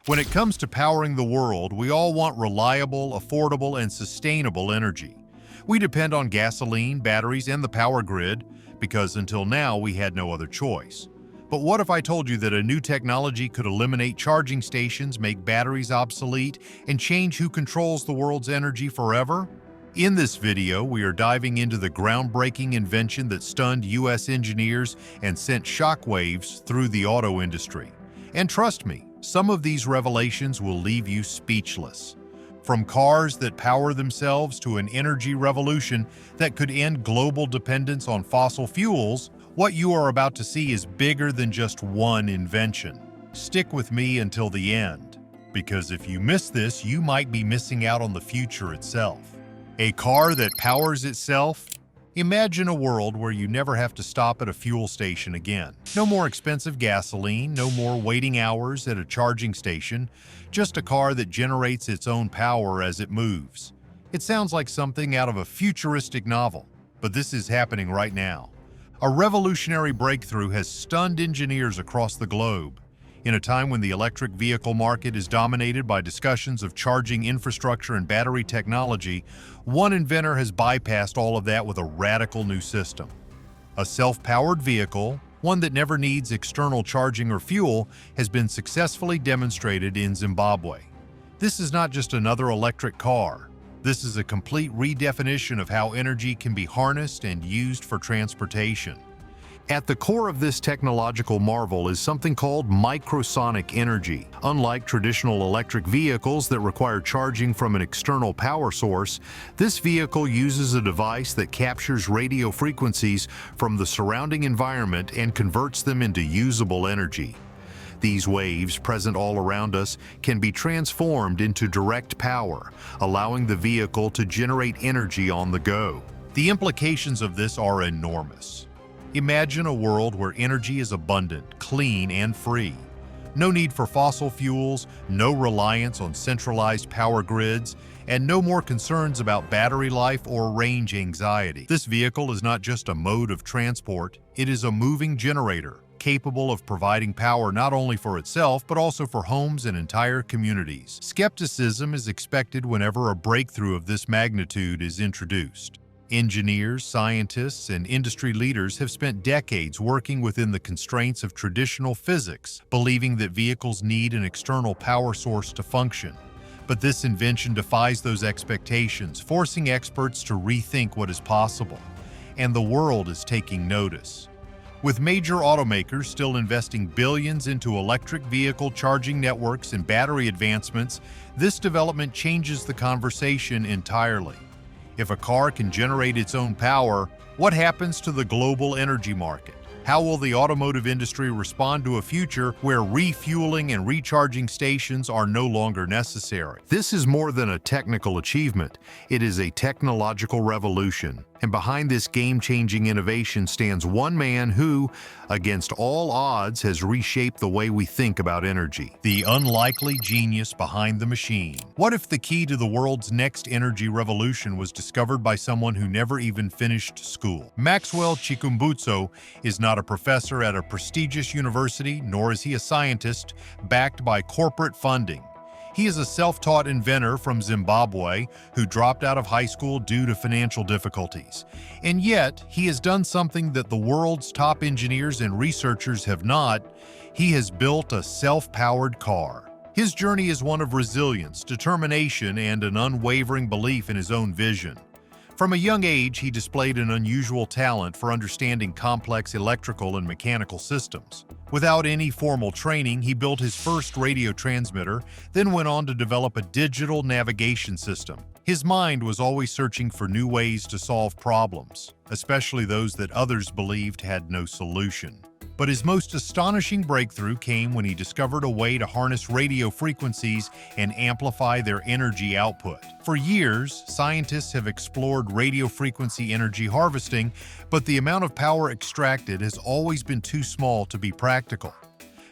When it comes to powering the world, we all want reliable, affordable, and sustainable energy. We depend on gasoline, batteries, and the power grid because until now we had no other choice. But what if I told you that a new technology could eliminate charging stations, make batteries obsolete, and change who controls the world's energy forever? In this video, we are diving into the groundbreaking invention that stunned US engineers and sent shockwaves through the auto industry. And trust me, some of these revelations will leave you speechless. From cars that power themselves to an energy revolution that could end global dependence on fossil fuels, what you are about to see is bigger than just one invention. Stick with me until the end, because if you miss this, you might be missing out on the future itself. A car that powers itself? Imagine a world where you never have to stop at a fuel station again. No more expensive gasoline, no more waiting hours at a charging station, just a car that generates its own power as it moves. It sounds like something out of a futuristic novel, but this is happening right now. A revolutionary breakthrough has stunned engineers across the globe. In a time when the electric vehicle market is dominated by discussions of charging infrastructure and battery technology, one inventor has bypassed all of that with a radical new system. A self-powered vehicle, one that never needs external charging or fuel, has been successfully demonstrated in Zimbabwe. This is not just another electric car. This is a complete redefinition of how energy can be harnessed and used for transportation. At the core of this technological marvel is something called microsonic energy. Unlike traditional electric vehicles that require charging from an external power source, this vehicle uses a device that captures radio frequencies from the surrounding environment and converts them into usable energy. These waves, present all around us, can be transformed into direct power, allowing the vehicle to generate energy on the go. The implications of this are enormous. Imagine a world where energy is abundant, clean, and free. No need for fossil fuels, no reliance on centralized power grids, and no more concerns about battery life or range anxiety. This vehicle is not just a mode of transport, it is a moving generator, capable of providing power not only for itself, but also for homes and entire communities. Skepticism is expected whenever a breakthrough of this magnitude is introduced. Engineers, scientists, and industry leaders have spent decades working within the constraints of traditional physics, believing that vehicles need an external power source to function. But this invention defies those expectations, forcing experts to rethink what is possible. And the world is taking notice. With major automakers still investing billions into electric vehicle charging networks and battery advancements, this development changes the conversation entirely. If a car can generate its own power, what happens to the global energy market? How will the automotive industry respond to a future where refueling and recharging stations are no longer necessary? This is more than a technical achievement. It is a technological revolution. And behind this game-changing innovation stands one man who, against all odds, has reshaped the way we think about energy. The unlikely genius behind the machine. What if the key to the world's next energy revolution was discovered by someone who never even finished school? Maxwell Chikumbutso is not a professor at a prestigious university, nor is he a scientist backed by corporate funding. He is a self-taught inventor from Zimbabwe who dropped out of high school due to financial difficulties. And yet, he has done something that the world's top engineers and researchers have not. He has built a self-powered car. His journey is one of resilience, determination, and an unwavering belief in his own vision. From a young age, he displayed an unusual talent for understanding complex electrical and mechanical systems. Without any formal training, he built his first radio transmitter, then went on to develop a digital navigation system. His mind was always searching for new ways to solve problems, especially those that others believed had no solution. But his most astonishing breakthrough came when he discovered a way to harness radio frequencies and amplify their energy output. For years, scientists have explored radio frequency energy harvesting, but the amount of power extracted has always been too small to be practical.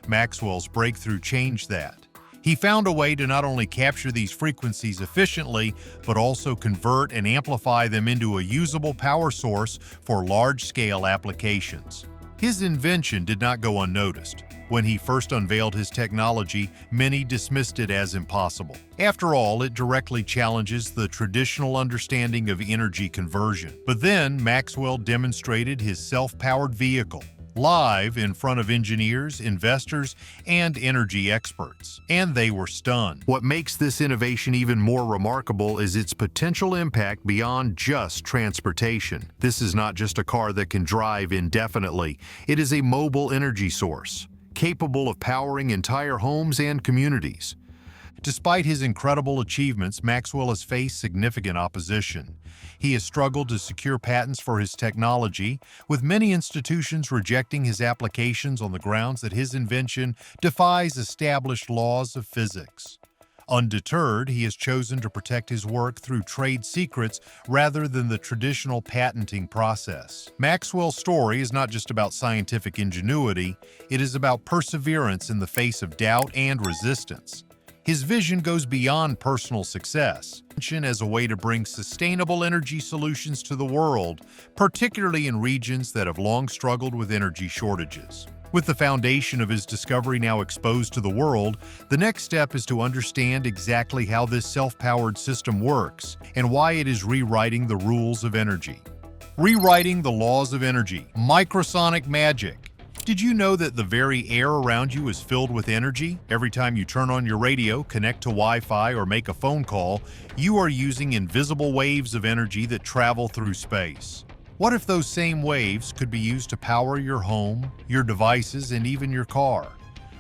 Maxwell's breakthrough changed that. He found a way to not only capture these frequencies efficiently, but also convert and amplify them into a usable power source for large-scale applications. His invention did not go unnoticed. When he first unveiled his technology, many dismissed it as impossible. After all, it directly challenges the traditional understanding of energy conversion. But then, Maxwell demonstrated his self-powered vehicle, live in front of engineers, investors, and energy experts. And they were stunned. What makes this innovation even more remarkable is its potential impact beyond just transportation. This is not just a car that can drive indefinitely. It is a mobile energy source, capable of powering entire homes and communities. Despite his incredible achievements, Maxwell has faced significant opposition. He has struggled to secure patents for his technology, with many institutions rejecting his applications on the grounds that his invention defies established laws of physics. Undeterred, he has chosen to protect his work through trade secrets rather than the traditional patenting process. Maxwell's story is not just about scientific ingenuity, it is about perseverance in the face of doubt and resistance. His vision goes beyond personal success, as a way to bring sustainable energy solutions to the world, particularly in regions that have long struggled with energy shortages. With the foundation of his discovery now exposed to the world, the next step is to understand exactly how this self-powered system works and why it is rewriting the rules of energy. Rewriting the laws of energy. Microsonic magic. Did you know that the very air around you is filled with energy? Every time you turn on your radio, connect to Wi-Fi, or make a phone call, you are using invisible waves of energy that travel through space. What if those same waves could be used to power your home, your devices, and even your car?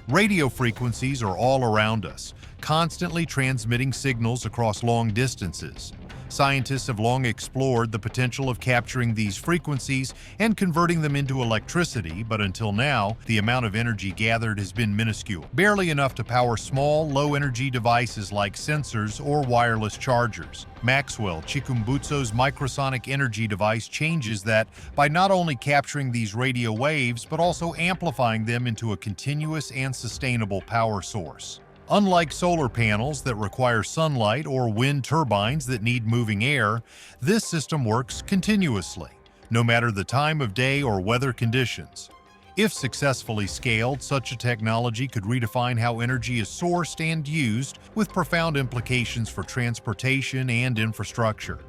Radio frequencies are all around us, constantly transmitting signals across long distances. Scientists have long explored the potential of capturing these frequencies and converting them into electricity, but until now, the amount of energy gathered has been minuscule, barely enough to power small, low-energy devices like sensors or wireless chargers. Maxwell Chikumbutso's microsonic energy device changes that by not only capturing these radio waves, but also amplifying them into a continuous and sustainable power source. Unlike solar panels that require sunlight or wind turbines that need moving air, this system works continuously, no matter the time of day or weather conditions. If successfully scaled, such a technology could redefine how energy is sourced and used, with profound implications for transportation and infrastructure.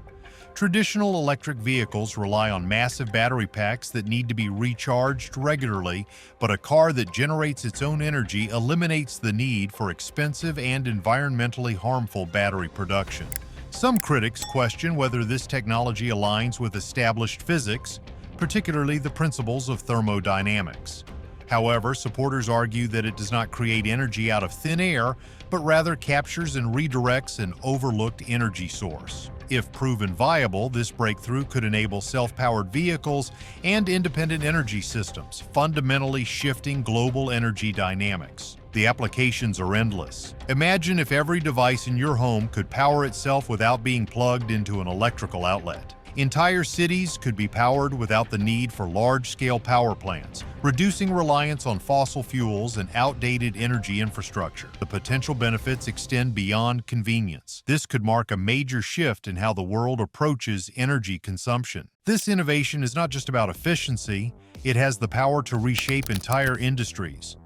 Traditional electric vehicles rely on massive battery packs that need to be recharged regularly, but a car that generates its own energy eliminates the need for expensive and environmentally harmful battery production. Some critics question whether this technology aligns with established physics, particularly the principles of thermodynamics. However, supporters argue that it does not create energy out of thin air, but rather captures and redirects an overlooked energy source. If proven viable, this breakthrough could enable self-powered vehicles and independent energy systems, fundamentally shifting global energy dynamics. The applications are endless. Imagine if every device in your home could power itself without being plugged into an electrical outlet. Entire cities could be powered without the need for large-scale power plants, reducing reliance on fossil fuels and outdated energy infrastructure. The potential benefits extend beyond convenience. This could mark a major shift in how the world approaches energy consumption. This innovation is not just about efficiency, it has the power to reshape entire industries.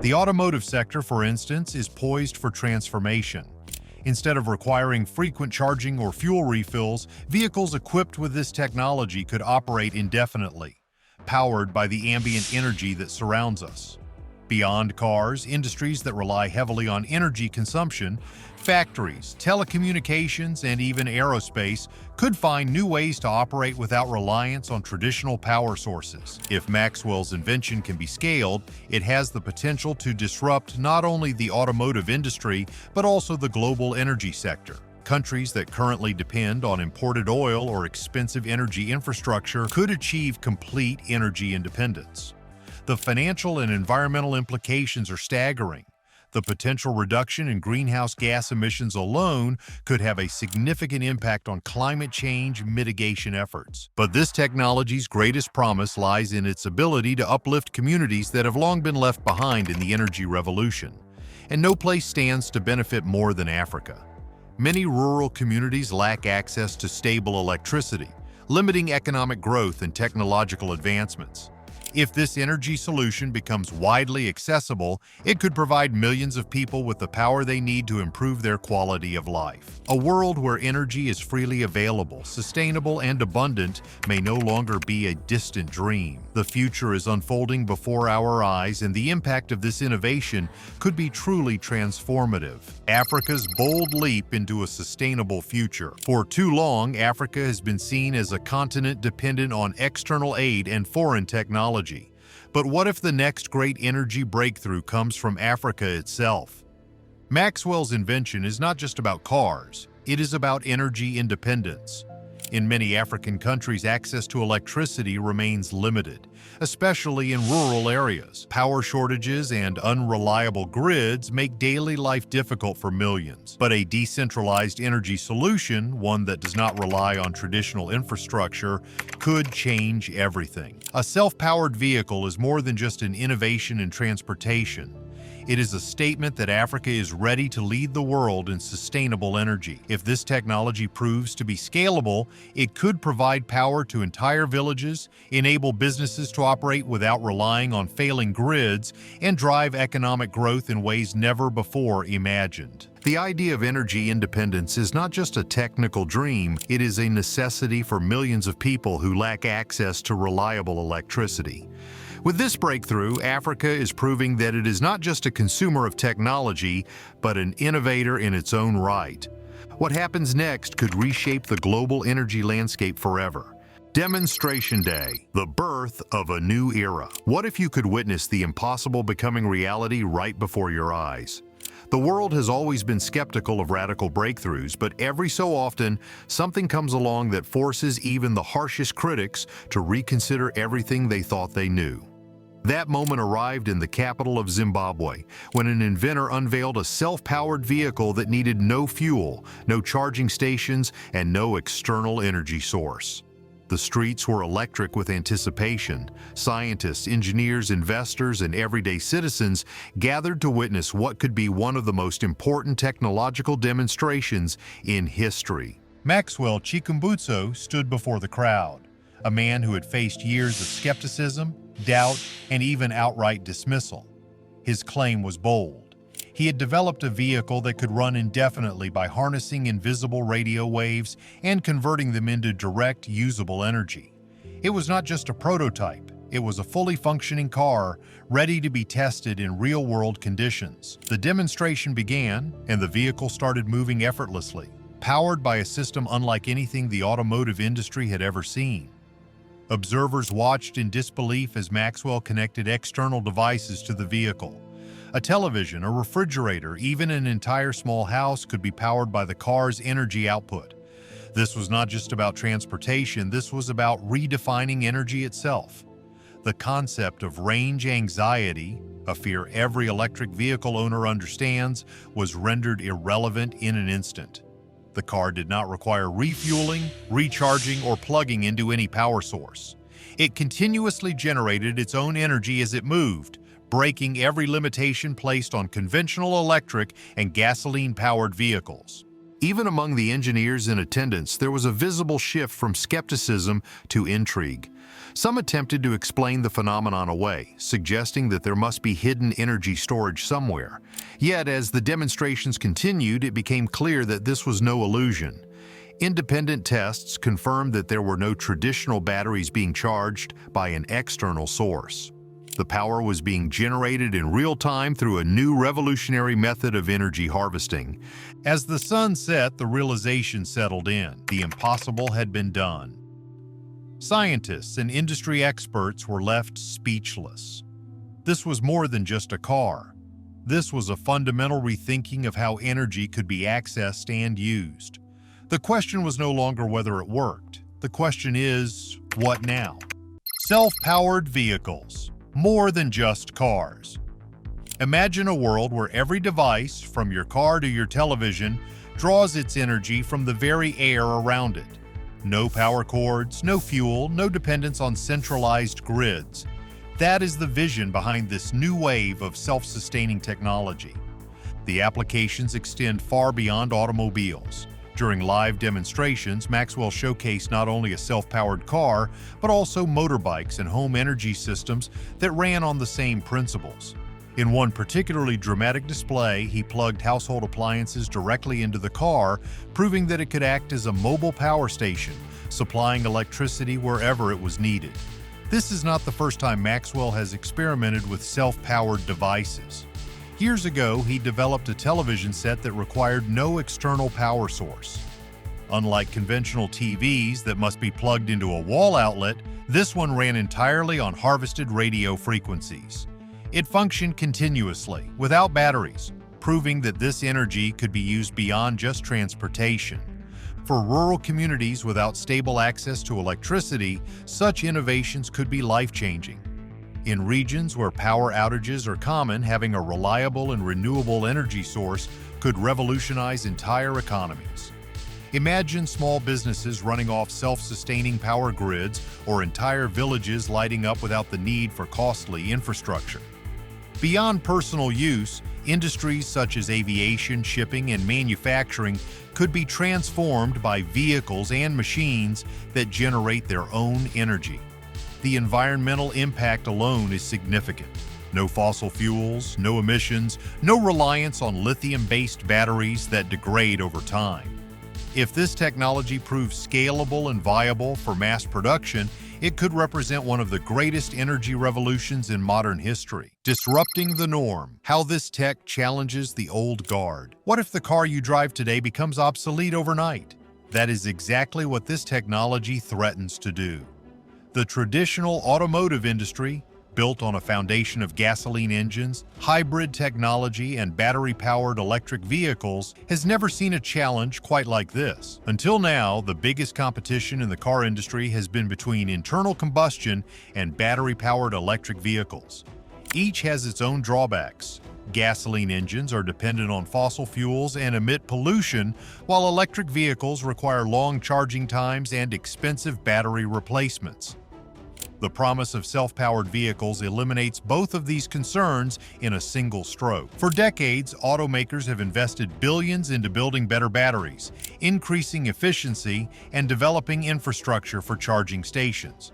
The automotive sector, for instance, is poised for transformation. Instead of requiring frequent charging or fuel refills, vehicles equipped with this technology could operate indefinitely, powered by the ambient energy that surrounds us. Beyond cars, industries that rely heavily on energy consumption, factories, telecommunications, and even aerospace could find new ways to operate without reliance on traditional power sources. If Maxwell's invention can be scaled, it has the potential to disrupt not only the automotive industry, but also the global energy sector. Countries that currently depend on imported oil or expensive energy infrastructure could achieve complete energy independence. The financial and environmental implications are staggering. The potential reduction in greenhouse gas emissions alone could have a significant impact on climate change mitigation efforts. But this technology's greatest promise lies in its ability to uplift communities that have long been left behind in the energy revolution. And no place stands to benefit more than Africa. Many rural communities lack access to stable electricity, limiting economic growth and technological advancements. If this energy solution becomes widely accessible, it could provide millions of people with the power they need to improve their quality of life. A world where energy is freely available, sustainable, and abundant may no longer be a distant dream. The future is unfolding before our eyes, and the impact of this innovation could be truly transformative. Africa's bold leap into a sustainable future. For too long, Africa has been seen as a continent dependent on external aid and foreign technology. But what if the next great energy breakthrough comes from Africa itself? Maxwell's invention is not just about cars, it is about energy independence. In many African countries, access to electricity remains limited, especially in rural areas. Power shortages and unreliable grids make daily life difficult for millions. But a decentralized energy solution, one that does not rely on traditional infrastructure, could change everything. A self-powered vehicle is more than just an innovation in transportation. It is a statement that Africa is ready to lead the world in sustainable energy. If this technology proves to be scalable, it could provide power to entire villages, enable businesses to operate without relying on failing grids, and drive economic growth in ways never before imagined. The idea of energy independence is not just a technical dream, it is a necessity for millions of people who lack access to reliable electricity. With this breakthrough, Africa is proving that it is not just a consumer of technology, but an innovator in its own right. What happens next could reshape the global energy landscape forever. Demonstration Day, the birth of a new era. What if you could witness the impossible becoming reality right before your eyes? The world has always been skeptical of radical breakthroughs, but every so often, something comes along that forces even the harshest critics to reconsider everything they thought they knew. That moment arrived in the capital of Zimbabwe, when an inventor unveiled a self-powered vehicle that needed no fuel, no charging stations, and no external energy source. The streets were electric with anticipation. Scientists, engineers, investors, and everyday citizens gathered to witness what could be one of the most important technological demonstrations in history. Maxwell Chikumbutso stood before the crowd, a man who had faced years of skepticism, doubt, and even outright dismissal. His claim was bold. He had developed a vehicle that could run indefinitely by harnessing invisible radio waves and converting them into direct, usable energy. It was not just a prototype, it was a fully functioning car, ready to be tested in real-world conditions. The demonstration began, and the vehicle started moving effortlessly, powered by a system unlike anything the automotive industry had ever seen. Observers watched in disbelief as Maxwell connected external devices to the vehicle. A television, a refrigerator, even an entire small house could be powered by the car's energy output. This was not just about transportation, this was about redefining energy itself. The concept of range anxiety, a fear every electric vehicle owner understands, was rendered irrelevant in an instant. The car did not require refueling, recharging, or plugging into any power source. It continuously generated its own energy as it moved, breaking every limitation placed on conventional electric and gasoline-powered vehicles. Even among the engineers in attendance, there was a visible shift from skepticism to intrigue. Some attempted to explain the phenomenon away, suggesting that there must be hidden energy storage somewhere. Yet, as the demonstrations continued, it became clear that this was no illusion. Independent tests confirmed that there were no traditional batteries being charged by an external source. The power was being generated in real time through a new revolutionary method of energy harvesting. As the sun set, the realization settled in. The impossible had been done. Scientists and industry experts were left speechless. This was more than just a car. This was a fundamental rethinking of how energy could be accessed and used. The question was no longer whether it worked. The question is, what now? Self-powered vehicles. More than just cars. Imagine a world where every device, from your car to your television, draws its energy from the very air around it. No power cords, no fuel, no dependence on centralized grids. That is the vision behind this new wave of self-sustaining technology. The applications extend far beyond automobiles. During live demonstrations, Maxwell showcased not only a self-powered car, but also motorbikes and home energy systems that ran on the same principles. In one particularly dramatic display, he plugged household appliances directly into the car, proving that it could act as a mobile power station, supplying electricity wherever it was needed. This is not the first time Maxwell has experimented with self-powered devices. Years ago, he developed a television set that required no external power source. Unlike conventional TVs that must be plugged into a wall outlet, this one ran entirely on harvested radio frequencies. It functioned continuously, without batteries, proving that this energy could be used beyond just transportation. For rural communities without stable access to electricity, such innovations could be life-changing. In regions where power outages are common, having a reliable and renewable energy source could revolutionize entire economies. Imagine small businesses running off self-sustaining power grids or entire villages lighting up without the need for costly infrastructure. Beyond personal use, industries such as aviation, shipping, and manufacturing could be transformed by vehicles and machines that generate their own energy. The environmental impact alone is significant. No fossil fuels, no emissions, no reliance on lithium-based batteries that degrade over time. If this technology proves scalable and viable for mass production, it could represent one of the greatest energy revolutions in modern history. Disrupting the norm. How this tech challenges the old guard. What if the car you drive today becomes obsolete overnight? That is exactly what this technology threatens to do. The traditional automotive industry, built on a foundation of gasoline engines, hybrid technology, and battery-powered electric vehicles, has never seen a challenge quite like this. Until now, the biggest competition in the car industry has been between internal combustion and battery-powered electric vehicles. Each has its own drawbacks. Gasoline engines are dependent on fossil fuels and emit pollution, while electric vehicles require long charging times and expensive battery replacements. The promise of self-powered vehicles eliminates both of these concerns in a single stroke. For decades, automakers have invested billions into building better batteries, increasing efficiency, and developing infrastructure for charging stations.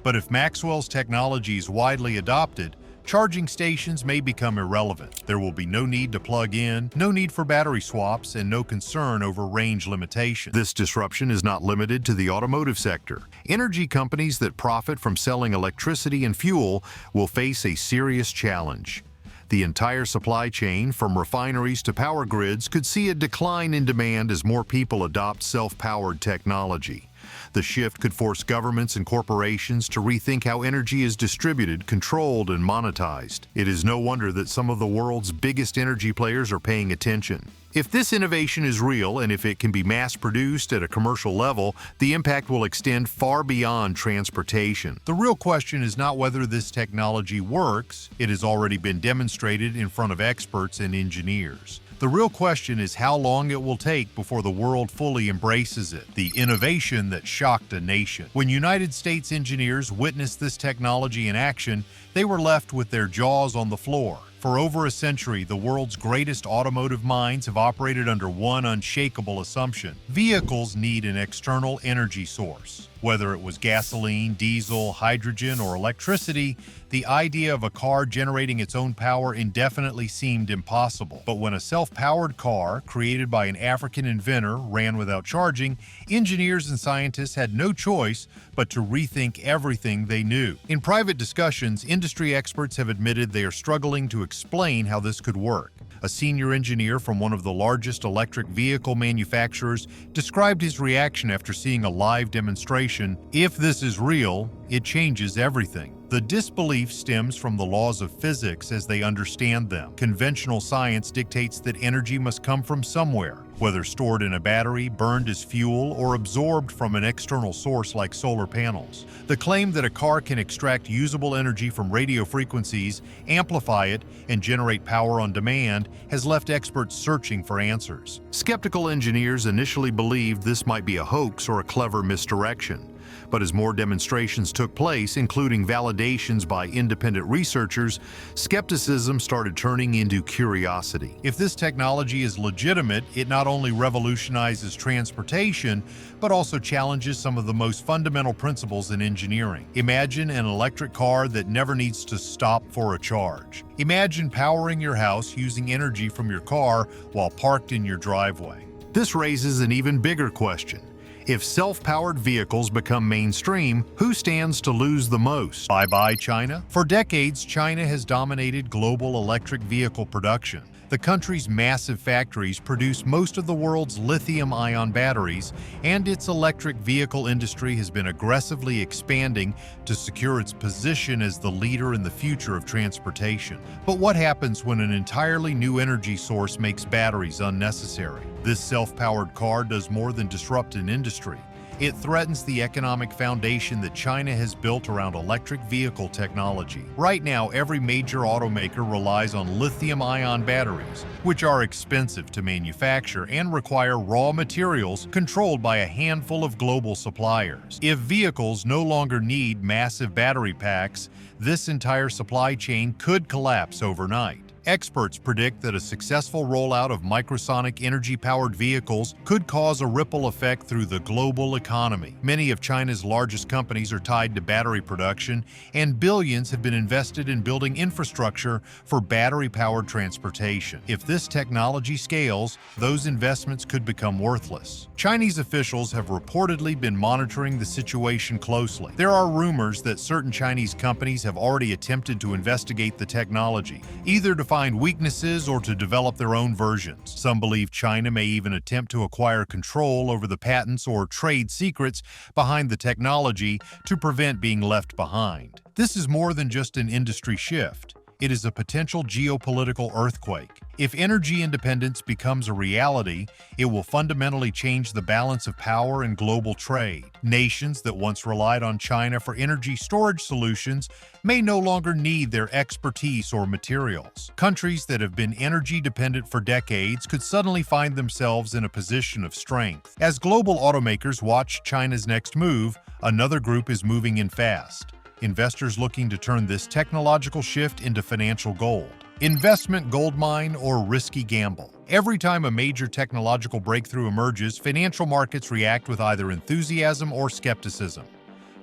But if Maxwell's technology is widely adopted, charging stations may become irrelevant. There will be no need to plug in, no need for battery swaps, and no concern over range limitations. This disruption is not limited to the automotive sector. Energy companies that profit from selling electricity and fuel will face a serious challenge. The entire supply chain, from refineries to power grids, could see a decline in demand as more people adopt self-powered technology. The shift could force governments and corporations to rethink how energy is distributed, controlled, and monetized. It is no wonder that some of the world's biggest energy players are paying attention. If this innovation is real and if it can be mass-produced at a commercial level, the impact will extend far beyond transportation. The real question is not whether this technology works. It has already been demonstrated in front of experts and engineers. The real question is how long it will take before the world fully embraces it, the innovation that shocked a nation. When United States engineers witnessed this technology in action, they were left with their jaws on the floor. For over a century, the world's greatest automotive minds have operated under one unshakable assumption: vehicles need an external energy source. Whether it was gasoline, diesel, hydrogen, or electricity, the idea of a car generating its own power indefinitely seemed impossible. But when a self-powered car, created by an African inventor, ran without charging, engineers and scientists had no choice but to rethink everything they knew. In private discussions, industry experts have admitted they are struggling to explain how this could work. A senior engineer from one of the largest electric vehicle manufacturers described his reaction after seeing a live demonstration. "If this is real, it changes everything." The disbelief stems from the laws of physics as they understand them. Conventional science dictates that energy must come from somewhere, whether stored in a battery, burned as fuel, or absorbed from an external source like solar panels. The claim that a car can extract usable energy from radio frequencies, amplify it, and generate power on demand has left experts searching for answers. Skeptical engineers initially believed this might be a hoax or a clever misdirection. But as more demonstrations took place, including validations by independent researchers, skepticism started turning into curiosity. If this technology is legitimate, it not only revolutionizes transportation, but also challenges some of the most fundamental principles in engineering. Imagine an electric car that never needs to stop for a charge. Imagine powering your house using energy from your car while parked in your driveway. This raises an even bigger question. If self-powered vehicles become mainstream, who stands to lose the most? Bye-bye, China? For decades, China has dominated global electric vehicle production. The country's massive factories produce most of the world's lithium-ion batteries, and its electric vehicle industry has been aggressively expanding to secure its position as the leader in the future of transportation. But what happens when an entirely new energy source makes batteries unnecessary? This self-powered car does more than disrupt an industry. It threatens the economic foundation that China has built around electric vehicle technology. Right now, every major automaker relies on lithium-ion batteries, which are expensive to manufacture and require raw materials controlled by a handful of global suppliers. If vehicles no longer need massive battery packs, this entire supply chain could collapse overnight. Experts predict that a successful rollout of microsonic energy-powered vehicles could cause a ripple effect through the global economy. Many of China's largest companies are tied to battery production, and billions have been invested in building infrastructure for battery-powered transportation. If this technology scales, those investments could become worthless. Chinese officials have reportedly been monitoring the situation closely. There are rumors that certain Chinese companies have already attempted to investigate the technology, either to find weaknesses or to develop their own versions. Some believe China may even attempt to acquire control over the patents or trade secrets behind the technology to prevent being left behind. This is more than just an industry shift. It is a potential geopolitical earthquake. If energy independence becomes a reality, it will fundamentally change the balance of power in global trade. Nations that once relied on China for energy storage solutions may no longer need their expertise or materials. Countries that have been energy dependent for decades could suddenly find themselves in a position of strength. As global automakers watch China's next move, another group is moving in fast. Investors looking to turn this technological shift into financial gold. Investment goldmine or risky gamble. Every time a major technological breakthrough emerges, financial markets react with either enthusiasm or skepticism.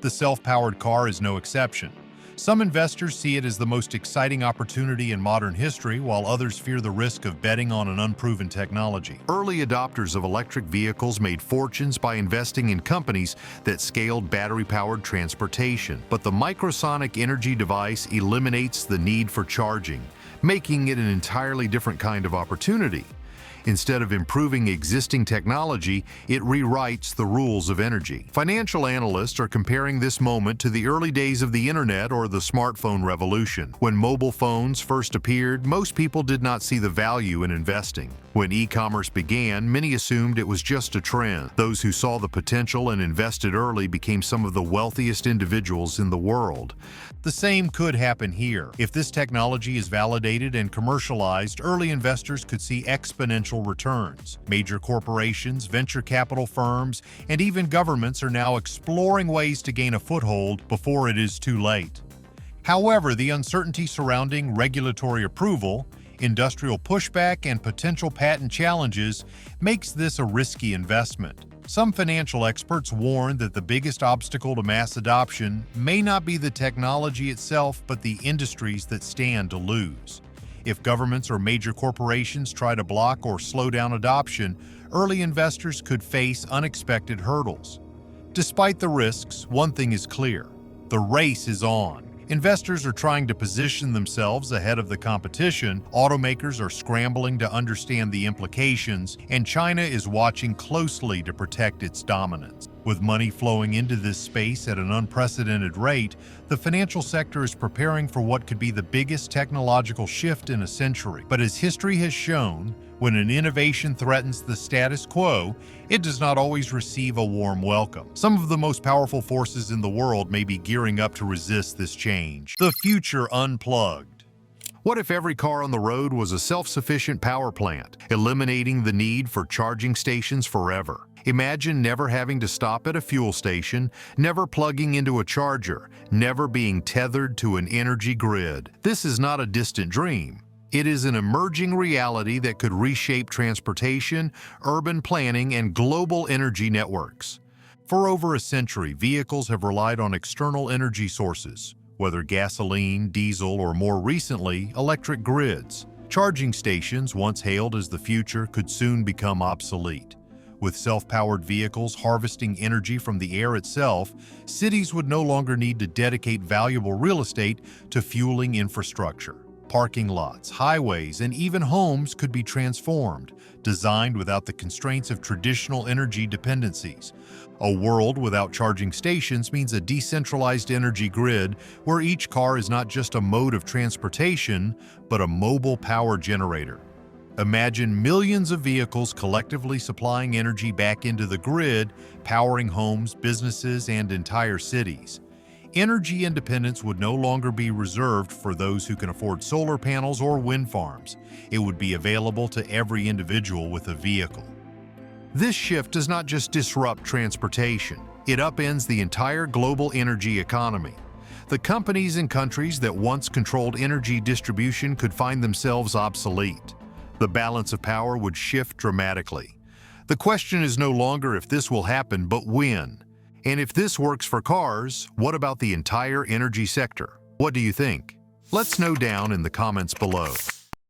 The self-powered car is no exception. Some investors see it as the most exciting opportunity in modern history, while others fear the risk of betting on an unproven technology. Early adopters of electric vehicles made fortunes by investing in companies that scaled battery-powered transportation. But the microsonic energy device eliminates the need for charging, making it an entirely different kind of opportunity. Instead of improving existing technology, it rewrites the rules of energy. Financial analysts are comparing this moment to the early days of the internet or the smartphone revolution. When mobile phones first appeared, most people did not see the value in investing. When e-commerce began, many assumed it was just a trend. Those who saw the potential and invested early became some of the wealthiest individuals in the world. The same could happen here. If this technology is validated and commercialized, early investors could see exponential returns. Major corporations, venture capital firms, and even governments are now exploring ways to gain a foothold before it is too late. However, the uncertainty surrounding regulatory approval, industrial pushback, and potential patent challenges makes this a risky investment. Some financial experts warn that the biggest obstacle to mass adoption may not be the technology itself, but the industries that stand to lose. If governments or major corporations try to block or slow down adoption, early investors could face unexpected hurdles. Despite the risks, one thing is clear: the race is on. Investors are trying to position themselves ahead of the competition, automakers are scrambling to understand the implications, and China is watching closely to protect its dominance. With money flowing into this space at an unprecedented rate, the financial sector is preparing for what could be the biggest technological shift in a century. But as history has shown, when an innovation threatens the status quo, it does not always receive a warm welcome. Some of the most powerful forces in the world may be gearing up to resist this change. The future unplugged. What if every car on the road was a self-sufficient power plant, eliminating the need for charging stations forever? Imagine never having to stop at a fuel station, never plugging into a charger, never being tethered to an energy grid. This is not a distant dream. It is an emerging reality that could reshape transportation, urban planning, and global energy networks. For over a century, vehicles have relied on external energy sources, whether gasoline, diesel, or more recently, electric grids. Charging stations, once hailed as the future, could soon become obsolete. With self-powered vehicles harvesting energy from the air itself, cities would no longer need to dedicate valuable real estate to fueling infrastructure. Parking lots, highways, and even homes could be transformed, designed without the constraints of traditional energy dependencies. A world without charging stations means a decentralized energy grid where each car is not just a mode of transportation, but a mobile power generator. Imagine millions of vehicles collectively supplying energy back into the grid, powering homes, businesses, and entire cities. Energy independence would no longer be reserved for those who can afford solar panels or wind farms. It would be available to every individual with a vehicle. This shift does not just disrupt transportation, it upends the entire global energy economy. The companies and countries that once controlled energy distribution could find themselves obsolete. The balance of power would shift dramatically. The question is no longer if this will happen, but when. And if this works for cars, what about the entire energy sector? What do you think? Let's know down in the comments below.